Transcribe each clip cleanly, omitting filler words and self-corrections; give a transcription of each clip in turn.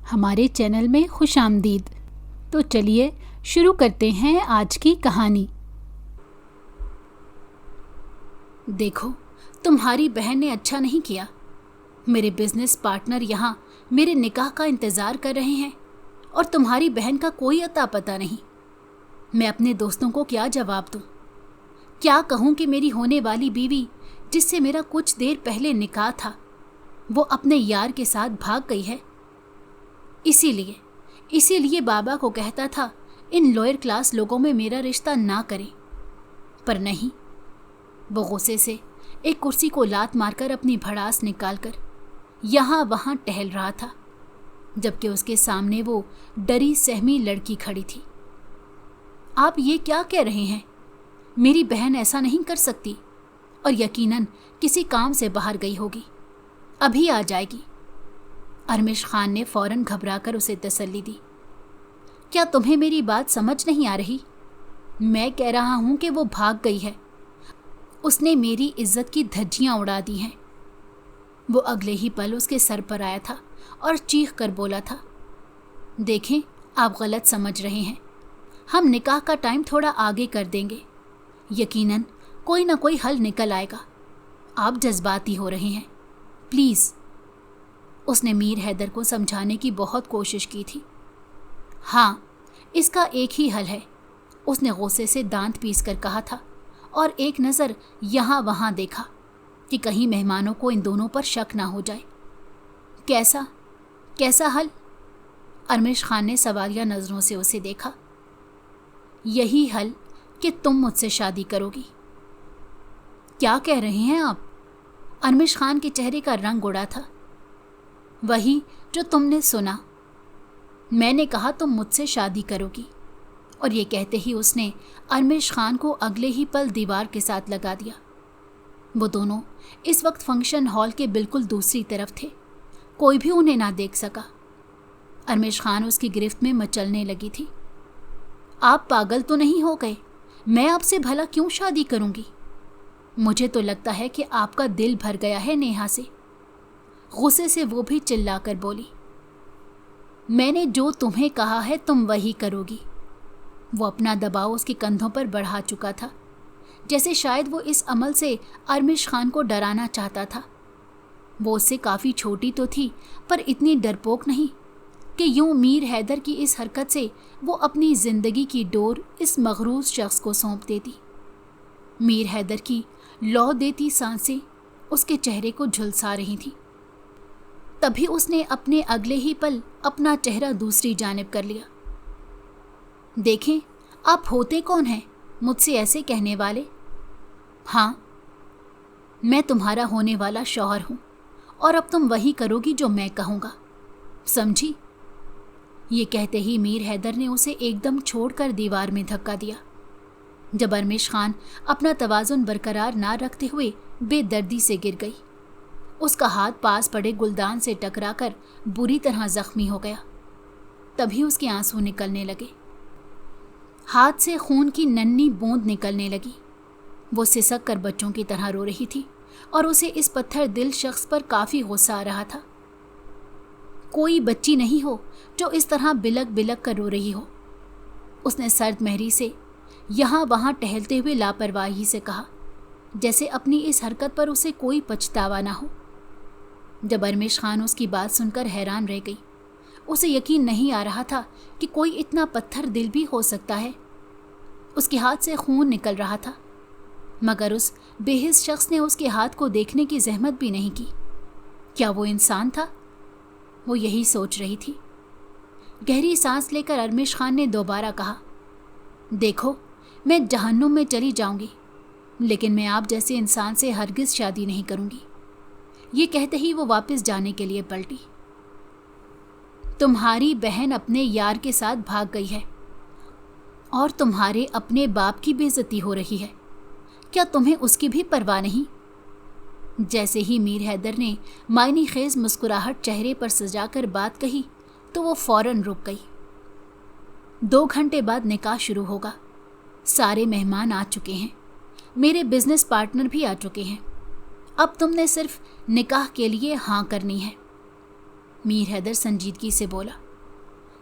हमारे चैनल में खुश आमदीद। तो चलिए शुरू करते हैं आज की कहानी। देखो, तुम्हारी बहन ने अच्छा नहीं किया। मेरे बिजनेस पार्टनर यहाँ मेरे निकाह का इंतज़ार कर रहे हैं और तुम्हारी बहन का कोई अता पता नहीं। मैं अपने दोस्तों को क्या जवाब दूँ? क्या कहूँ कि मेरी होने वाली बीवी, जिससे मेरा कुछ देर पहले निकाह था, वो अपने यार के साथ भाग गई है। इसीलिए बाबा को कहता था इन लोअर क्लास लोगों में मेरा रिश्ता ना करें, पर नहीं। वो गुस्से से एक कुर्सी को लात मारकर अपनी भड़ास निकालकर यहाँ वहाँ टहल रहा था, जबकि उसके सामने वो डरी सहमी लड़की खड़ी थी। आप ये क्या कह रहे हैं? मेरी बहन ऐसा नहीं कर सकती और यकीनन किसी काम से बाहर गई होगी, अभी आ जाएगी। अरमिश खान ने फौरन घबराकर उसे तसल्ली दी। क्या तुम्हें मेरी बात समझ नहीं आ रही? मैं कह रहा हूं कि वो भाग गई है। उसने मेरी इज्जत की धज्जियां उड़ा दी हैं। वो अगले ही पल उसके सर पर आया था और चीख कर बोला था, देखें, आप गलत समझ रहे हैं। हम निकाह का टाइम थोड़ा आगे कर देंगे। यकीनन कोई ना कोई हल निकल आएगा। आप जज्बाती हो रहे हैं, प्लीज़। उसने मीर हैदर को समझाने की बहुत कोशिश की थी। हाँ, इसका एक ही हल है, उसने गुस्से से दांत पीस कर कहा था और एक नज़र यहाँ वहाँ देखा कि कहीं मेहमानों को इन दोनों पर शक ना हो जाए। कैसा हल? अरमिश खान ने सवालिया नज़रों से उसे देखा। यही हल कि तुम मुझसे शादी करोगी। क्या कह रहे हैं आप? अरमिश खान के चेहरे का रंग उड़ा था। वही जो तुमने सुना। मैंने कहा तुम मुझसे शादी करोगी, और ये कहते ही उसने अरमिश खान को अगले ही पल दीवार के साथ लगा दिया। वो दोनों इस वक्त फंक्शन हॉल के बिल्कुल दूसरी तरफ थे। कोई भी उन्हें ना देख सका। अरमिश खान उसकी गिरफ्त में मचलने लगी थी। आप पागल तो नहीं हो गए? मैं आपसे भला क्यों शादी करूंगी? मुझे तो लगता है कि आपका दिल भर गया है नेहा से। गुस्से से वो भी चिल्लाकर बोली, मैंने जो तुम्हें कहा है तुम वही करोगी। वो अपना दबाव उसके कंधों पर बढ़ा चुका था, जैसे शायद वो इस अमल से अरमिश खान को डराना चाहता था। वो उससे काफ़ी छोटी तो थी, पर इतनी डरपोक नहीं कि यूं मीर हैदर की इस हरकत से वो अपनी ज़िंदगी की डोर इस मगरूज़ शख्स को सौंप देती। मीर हैदर की लौ देती सांसें उसके चेहरे को झुलसा रही थीं। तभी उसने अपने अगले ही पल अपना चेहरा दूसरी जानिब कर लिया। देखें, आप होते कौन हैं मुझसे ऐसे कहने वाले? हाँ, मैं तुम्हारा होने वाला शौहर हूँ और अब तुम वही करोगी जो मैं कहूँगा, समझी? ये कहते ही मीर हैदर ने उसे एकदम छोड़कर दीवार में धक्का दिया। जब अरमिश खान अपना तवाज़ुन बरकरार ना रखते हुए बेदर्दी से गिर गई, उसका हाथ पास पड़े गुलदान से टकराकर बुरी तरह जख्मी हो गया। तभी उसके आंसू निकलने लगे। हाथ से खून की नन्ही बूंद निकलने लगी। वो सिसक कर बच्चों की तरह रो रही थी और उसे इस पत्थर दिल शख्स पर काफ़ी गुस्सा आ रहा था। कोई बच्ची नहीं हो जो इस तरह बिलक बिलक कर रो रही हो, उसने सर्द मेहरी से यहाँ वहाँ टहलते हुए लापरवाही से कहा, जैसे अपनी इस हरकत पर उसे कोई पछतावा ना हो। जब अरमिश खान उसकी बात सुनकर हैरान रह गई। उसे यकीन नहीं आ रहा था कि कोई इतना पत्थर दिल भी हो सकता है। उसके हाथ से खून निकल रहा था, मगर उस बेहिस शख्स ने उसके हाथ को देखने की जहमत भी नहीं की। क्या वो इंसान था? वो यही सोच रही थी। गहरी सांस लेकर अरमिश खान ने दोबारा कहा, देखो, मैं जहन्नुम में चली जाऊंगी, लेकिन मैं आप जैसे इंसान से हरगिज़ शादी नहीं करूंगी। ये कहते ही वो वापस जाने के लिए पलटी। तुम्हारी बहन अपने यार के साथ भाग गई है और तुम्हारे अपने बाप की बेइज्जती हो रही है। क्या तुम्हें उसकी भी परवाह नहीं? जैसे ही मीर हैदर ने मायनी खेज मुस्कुराहट चेहरे पर सजाकर बात कही तो वो फौरन रुक गई। 2 घंटे बाद निकाह शुरू होगा। सारे मेहमान आ चुके हैं, मेरे बिजनेस पार्टनर भी आ चुके हैं। अब तुमने सिर्फ निकाह के लिए हाँ करनी है। मीर हैदर संजीदगी से बोला।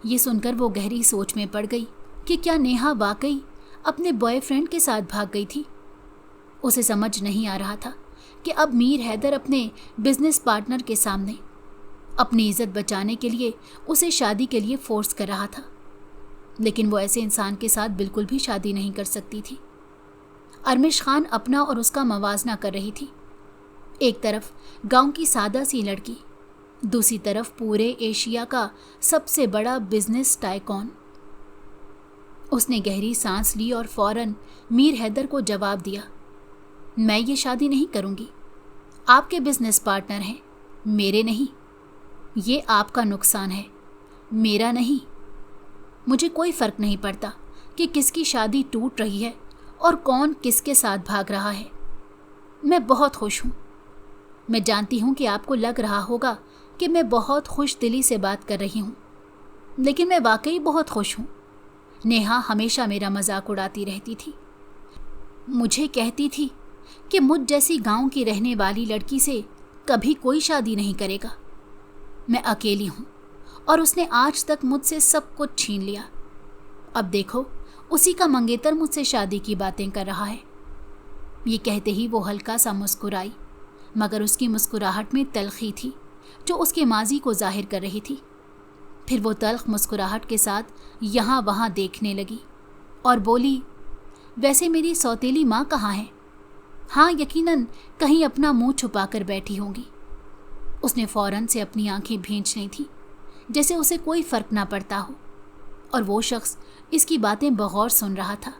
ये सुनकर वो गहरी सोच में पड़ गई कि क्या नेहा वाकई अपने बॉयफ्रेंड के साथ भाग गई थी। उसे समझ नहीं आ रहा था कि अब मीर हैदर अपने बिजनेस पार्टनर के सामने अपनी इज्जत बचाने के लिए उसे शादी के लिए फोर्स कर रहा था, लेकिन वो ऐसे इंसान के साथ बिल्कुल भी शादी नहीं कर सकती थी। अरमिश खान अपना और उसका मवाजना कर रही थी। एक तरफ गांव की सादा सी लड़की, दूसरी तरफ पूरे एशिया का सबसे बड़ा बिजनेस टाइकॉन। उसने गहरी सांस ली और फौरन मीर हैदर को जवाब दिया, मैं ये शादी नहीं करूंगी। आपके बिजनेस पार्टनर हैं, मेरे नहीं। ये आपका नुकसान है, मेरा नहीं। मुझे कोई फर्क नहीं पड़ता कि किसकी शादी टूट रही है और कौन किसके साथ भाग रहा है। मैं बहुत खुश हूँ। मैं जानती हूँ कि आपको लग रहा होगा कि मैं बहुत खुश दिली से बात कर रही हूँ, लेकिन मैं वाकई बहुत खुश हूँ। नेहा हमेशा मेरा मजाक उड़ाती रहती थी। मुझे कहती थी कि मुझ जैसी गांव की रहने वाली लड़की से कभी कोई शादी नहीं करेगा। मैं अकेली हूँ और उसने आज तक मुझसे सब कुछ छीन लिया। अब देखो, उसी का मंगेतर मुझसे शादी की बातें कर रहा है। ये कहते ही वो हल्का सा मुस्कुराई, मगर उसकी मुस्कुराहट में तल्खी थी जो उसके माजी को जाहिर कर रही थी। फिर वो तल्ख मुस्कुराहट के साथ यहाँ वहाँ देखने लगी और बोली, वैसे मेरी सौतेली माँ कहाँ है? हाँ, यकीनन कहीं अपना मुंह छुपा कर बैठी होंगी। उसने फौरन से अपनी आंखें भींच ली थी, जैसे उसे कोई फर्क ना पड़ता हो, और वो शख्स इसकी बातें बगौर सुन रहा था।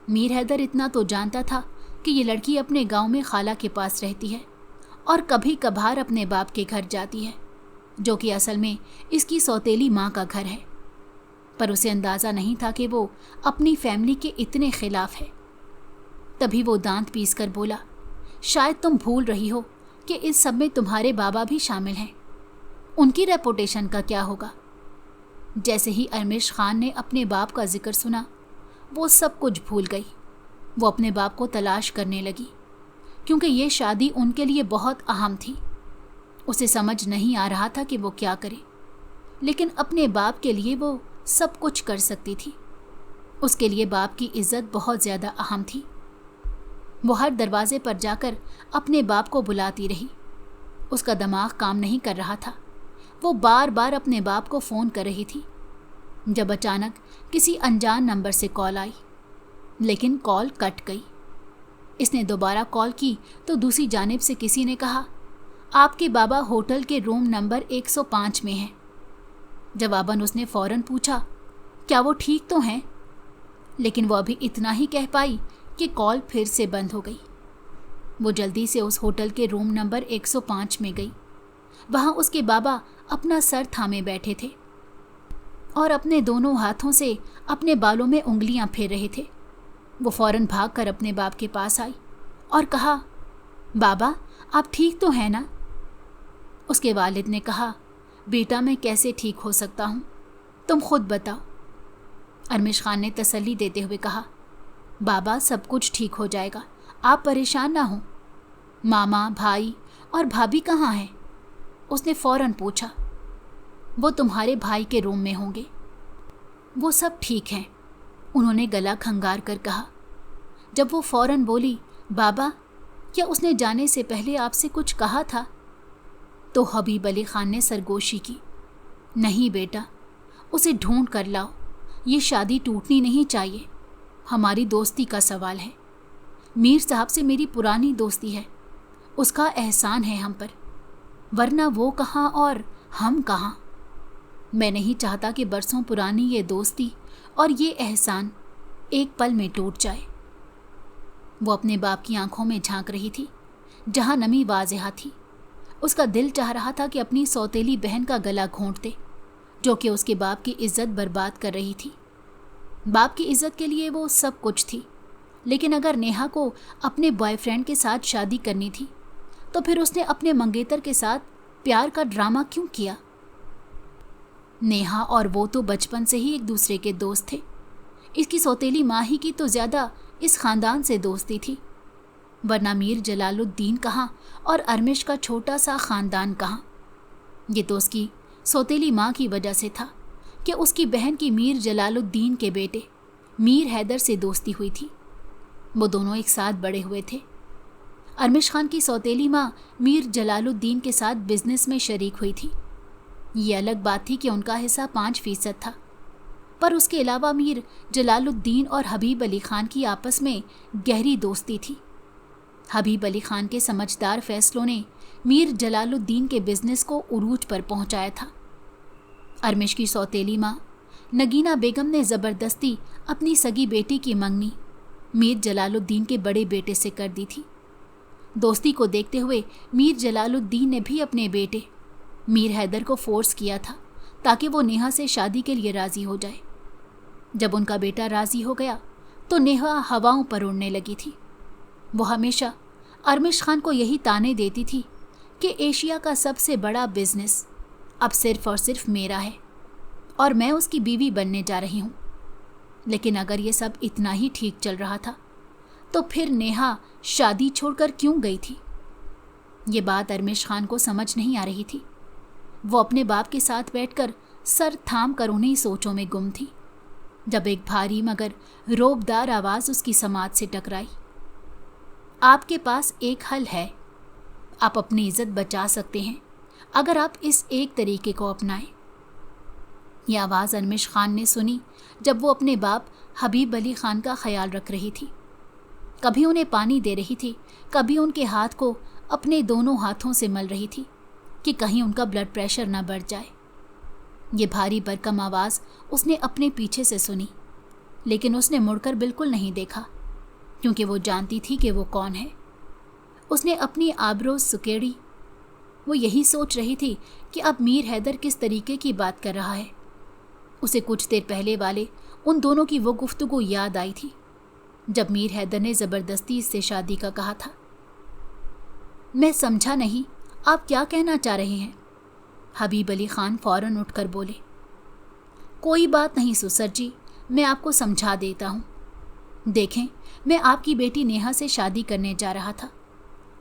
मीर हैदर इतना तो जानता था कि ये लड़की अपने गांव में खाला के पास रहती है और कभी कभार अपने बाप के घर जाती है, जो कि असल में इसकी सौतेली माँ का घर है। पर उसे अंदाज़ा नहीं था कि वो अपनी फैमिली के इतने खिलाफ है। तभी वो दांत पीस कर बोला, शायद तुम भूल रही हो कि इस सब में तुम्हारे बाबा भी शामिल हैं। उनकी रेपुटेशन का क्या होगा? जैसे ही अरमिश खान ने अपने बाप का जिक्र सुना, वो सब कुछ भूल गई। वो अपने बाप को तलाश करने लगी, क्योंकि ये शादी उनके लिए बहुत अहम थी। उसे समझ नहीं आ रहा था कि वो क्या करे, लेकिन अपने बाप के लिए वो सब कुछ कर सकती थी। उसके लिए बाप की इज्जत बहुत ज़्यादा अहम थी। वो हर दरवाजे पर जाकर अपने बाप को बुलाती रही। उसका दिमाग काम नहीं कर रहा था। वो बार बार अपने बाप को फ़ोन कर रही थी, जब अचानक किसी अनजान नंबर से कॉल आई, लेकिन कॉल कट गई। इसने दोबारा कॉल की तो दूसरी जानिब से किसी ने कहा, आपके बाबा होटल के रूम नंबर 105 में हैं। जवाबन उसने फ़ौरन पूछा, क्या वो ठीक तो हैं? लेकिन वो अभी इतना ही कह पाई कि कॉल फिर से बंद हो गई। वो जल्दी से उस होटल के रूम नंबर 105 में गई। वहाँ उसके बाबा अपना सर थामे बैठे थे और अपने दोनों हाथों से अपने बालों में उंगलियां फेर रहे थे। वो फौरन भागकर अपने बाप के पास आई और कहा, बाबा आप ठीक तो हैं ना? उसके वालिद ने कहा, बेटा मैं कैसे ठीक हो सकता हूँ, तुम खुद बताओ। अरमिश खान ने तसल्ली देते हुए कहा, बाबा सब कुछ ठीक हो जाएगा, आप परेशान ना हो। मामा, भाई और भाभी कहाँ हैं? उसने फौरन पूछा। वो तुम्हारे भाई के रूम में होंगे, वो सब ठीक हैं, उन्होंने गला खंगार कर कहा। जब वो फौरन बोली, बाबा क्या उसने जाने से पहले आपसे कुछ कहा था? तो हबीब अली खान ने सरगोशी की, नहीं बेटा, उसे ढूंढ कर लाओ, ये शादी टूटनी नहीं चाहिए, हमारी दोस्ती का सवाल है। मीर साहब से मेरी पुरानी दोस्ती है, उसका एहसान है हम पर, वरना वो कहाँ और हम कहाँ। मैं नहीं चाहता कि बरसों पुरानी ये दोस्ती और ये एहसान एक पल में टूट जाए। वो अपने बाप की आंखों में झांक रही थी, जहाँ नमी वाज़ेहा थी। उसका दिल चाह रहा था कि अपनी सौतेली बहन का गला घोंट दे, जो कि उसके बाप की इज्जत बर्बाद कर रही थी। बाप की इज्जत के लिए वो सब कुछ थी, लेकिन अगर नेहा को अपने बॉयफ्रेंड के साथ शादी करनी थी, तो फिर उसने अपने मंगेतर के साथ प्यार का ड्रामा क्यों किया? नेहा और वो तो बचपन से ही एक दूसरे के दोस्त थे। इसकी सौतेली माँ ही की तो ज़्यादा इस ख़ानदान से दोस्ती थी, वरना मीर जलालुद्दीन कहाँ और अरमिश का छोटा सा ख़ानदान कहाँ। ये तो उसकी सौतेली माँ की वजह से था कि उसकी बहन की मीर जलालुद्दीन के बेटे मीर हैदर से दोस्ती हुई थी। वो दोनों एक साथ बड़े हुए थे। अरमिश खान की सौतेली माँ मीर जलालुद्दीन के साथ बिजनेस में शरीक हुई थी। ये अलग बात थी कि उनका हिस्सा 5% था, पर उसके अलावा मीर जलालुद्दीन और हबीब अली खान की आपस में गहरी दोस्ती थी। हबीब अली खान के समझदार फैसलों ने मीर जलालुद्दीन के बिजनेस को उरूज पर पहुंचाया था। अरमिश की सौतेली माँ नगीना बेगम ने ज़बरदस्ती अपनी सगी बेटी की मंगनी मीर जलालुद्दीन के बड़े बेटे से कर दी थी। दोस्ती को देखते हुए मीर जलालुद्दीन ने भी अपने बेटे मीर हैदर को फोर्स किया था ताकि वो नेहा से शादी के लिए राज़ी हो जाए। जब उनका बेटा राज़ी हो गया तो नेहा हवाओं पर उड़ने लगी थी। वो हमेशा अरमिश खान को यही ताने देती थी कि एशिया का सबसे बड़ा बिजनेस अब सिर्फ और सिर्फ मेरा है और मैं उसकी बीवी बनने जा रही हूँ। लेकिन अगर ये सब इतना ही ठीक चल रहा था तो फिर नेहा शादी छोड़कर क्यों गई थी? ये बात अरमिश खान को समझ नहीं आ रही थी। वो अपने बाप के साथ बैठकर सर थाम कर उन्हीं सोचों में गुम थी जब एक भारी मगर रोबदार आवाज़ उसकी समाज से टकराई। आपके पास एक हल है, आप अपनी इज्जत बचा सकते हैं अगर आप इस एक तरीके को अपनाएं। यह आवाज़ अरमिश खान ने सुनी जब वो अपने बाप हबीब अली खान का ख्याल रख रही थी। कभी उन्हें पानी दे रही थी, कभी उनके हाथ को अपने दोनों हाथों से मल रही थी कि कहीं उनका ब्लड प्रेशर न बढ़ जाए। ये भारी भरकम आवाज़ उसने अपने पीछे से सुनी, लेकिन उसने मुड़कर बिल्कुल नहीं देखा क्योंकि वो जानती थी कि वो कौन है। उसने अपनी आबरो सुकेड़ी। वो यही सोच रही थी कि अब मीर हैदर किस तरीके की बात कर रहा है। उसे कुछ देर पहले वाले उन दोनों की वो गुफ्तगू याद आई थी जब मीर हैदर ने ज़बरदस्ती इससे शादी का कहा था। मैं समझा नहीं, आप क्या कहना चाह रहे हैं? हबीब अली खान फौरन उठकर बोले। कोई बात नहीं सुसर जी, मैं आपको समझा देता हूँ। देखें, मैं आपकी बेटी नेहा से शादी करने जा रहा था,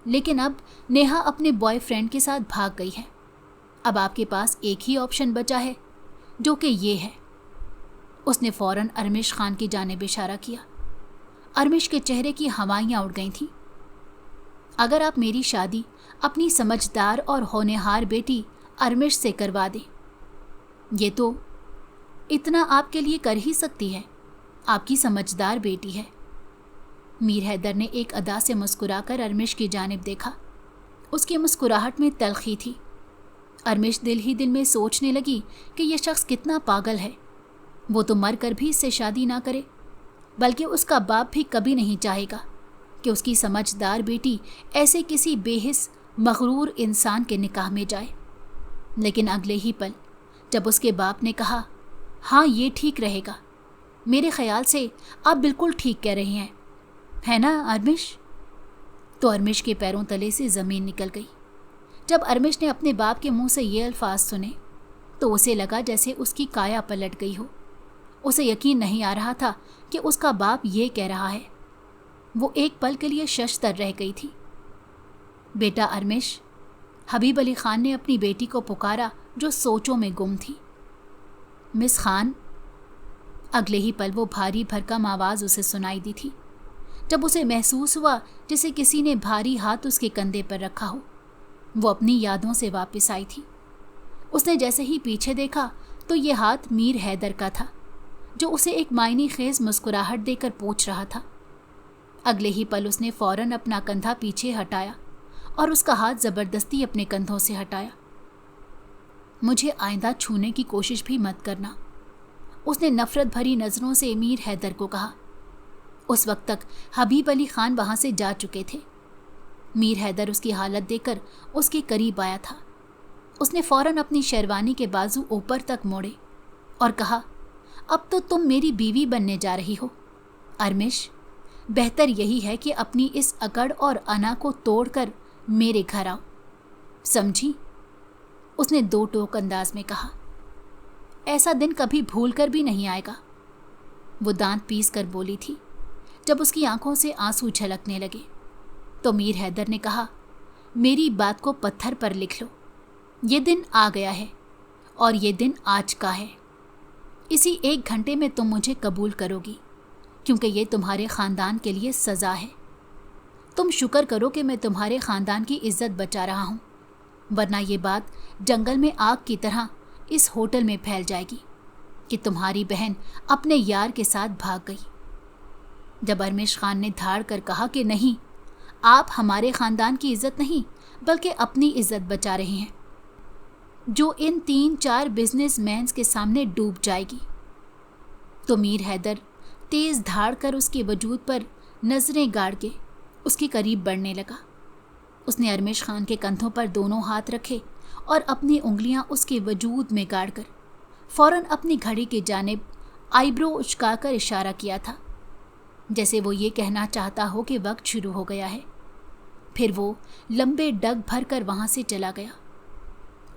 लेकिन अब नेहा अपने बॉयफ्रेंड के साथ भाग गई है। अब आपके पास एक ही ऑप्शन बचा है, जो कि ये है। उसने फौरन अरमिश खान की जानिब इशारा किया। अरमिश के चेहरे की हवाइयाँ उड़ गई थीं। अगर आप मेरी शादी अपनी समझदार और होनहार बेटी अरमिश से करवा दें, ये तो इतना आपके लिए कर ही सकती है, आपकी समझदार बेटी है। मीर हैदर ने एक अदा से मुस्कुराकर अरमिश की जानिब देखा। उसकी मुस्कुराहट में तल्खी थी। अरमिश दिल ही दिल में सोचने लगी कि यह शख्स कितना पागल है। वो तो मर कर भी इससे शादी ना करे, बल्कि उसका बाप भी कभी नहीं चाहेगा कि उसकी समझदार बेटी ऐसे किसी बेहिस मगरूर इंसान के निकाह में जाए। लेकिन अगले ही पल जब उसके बाप ने कहा, हाँ ये ठीक रहेगा, मेरे ख्याल से आप बिल्कुल ठीक कह रहे हैं, है ना अरमिश? तो अरमिश के पैरों तले से ज़मीन निकल गई। जब अरमिश ने अपने बाप के मुंह से ये अल्फाज सुने तो उसे लगा जैसे उसकी काया पलट गई हो। उसे यकीन नहीं आ रहा था कि उसका बाप ये कह रहा है। वो एक पल के लिए शशदर रह गई थी। बेटा अरमिश, हबीब अली खान ने अपनी बेटी को पुकारा जो सोचों में गुम थी। मिस खान। अगले ही पल वो भारी भरकम आवाज़ उसे सुनाई दी थी। जब उसे महसूस हुआ जैसे किसी ने भारी हाथ उसके कंधे पर रखा हो। वो अपनी यादों से वापस आई थी। उसने जैसे ही पीछे देखा तो ये हाथ मीर हैदर का था, जो उसे एक मायने खेज मुस्कुराहट देकर पूछ रहा था। अगले ही पल उसने फौरन अपना कंधा पीछे हटाया और उसका हाथ ज़बरदस्ती अपने कंधों से हटाया। मुझे आइंदा छूने की कोशिश भी मत करना, उसने नफरत भरी नज़रों से मीर हैदर को कहा। उस वक्त तक हबीब अली खान वहाँ से जा चुके थे। मीर हैदर उसकी हालत देखकर उसके करीब आया था। उसने फौरन अपनी शेरवानी के बाजू ऊपर तक मोड़े और कहा, अब तो तुम मेरी बीवी बनने जा रही हो। अरमिश, बेहतर यही है कि अपनी इस अकड़ और अना को तोड़कर मेरे घर आओ, समझी? उसने दो टोक अंदाज में कहा। ऐसा दिन कभी भूल कर भी नहीं आएगा, वो दांत पीस कर बोली थी। जब उसकी आंखों से आंसू झलकने लगे तो मीर हैदर ने कहा, मेरी बात को पत्थर पर लिख लो, یہ دن آ گیا ہے اور یہ دن آج کا ہے. اسی 1 گھنٹے میں تم مجھے قبول کرو گی کیونکہ یہ تمہارے خاندان کے لیے سزا ہے. تم شکر کرو کہ میں تمہارے خاندان کی عزت بچا رہا ہوں، ورنہ یہ بات جنگل میں آگ کی طرح اس ہوٹل میں پھیل جائے گی کہ تمہاری بہن اپنے یار کے ساتھ بھاگ گئی. جب ارمیش خان نے دھاڑ کر کہا کہ نہیں، آپ ہمارے خاندان کی عزت نہیں بلکہ اپنی عزت بچا رہے ہیں جو ان 3-4 بزنس مینز کے سامنے ڈوب جائے گی، تو میر حیدر تیز دھاڑ کر اس کے وجود پر نظریں گاڑ کے اس کے قریب بڑھنے لگا. اس نے ارمیش خان کے کندھوں پر دونوں ہاتھ رکھے اور اپنی انگلیاں اس کے وجود میں گاڑ کر فوراً اپنی گھڑی کی جانب آئیبرو اچکا کر اشارہ کیا تھا، جیسے وہ یہ کہنا چاہتا ہو کہ وقت شروع ہو گیا ہے. پھر وہ لمبے ڈگ بھر کر وہاں سے چلا گیا.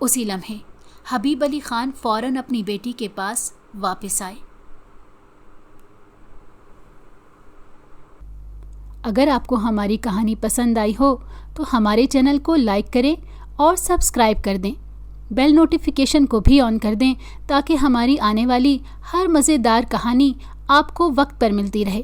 اسی لمحے حبیب علی خان فوراً اپنی بیٹی کے پاس واپس آئے. اگر آپ کو ہماری کہانی پسند آئی ہو تو ہمارے چینل کو لائک کریں اور سبسکرائب کر دیں. بیل نوٹیفیکیشن کو بھی آن کر دیں تاکہ ہماری آنے والی ہر مزیدار کہانی آپ کو وقت پر ملتی رہے.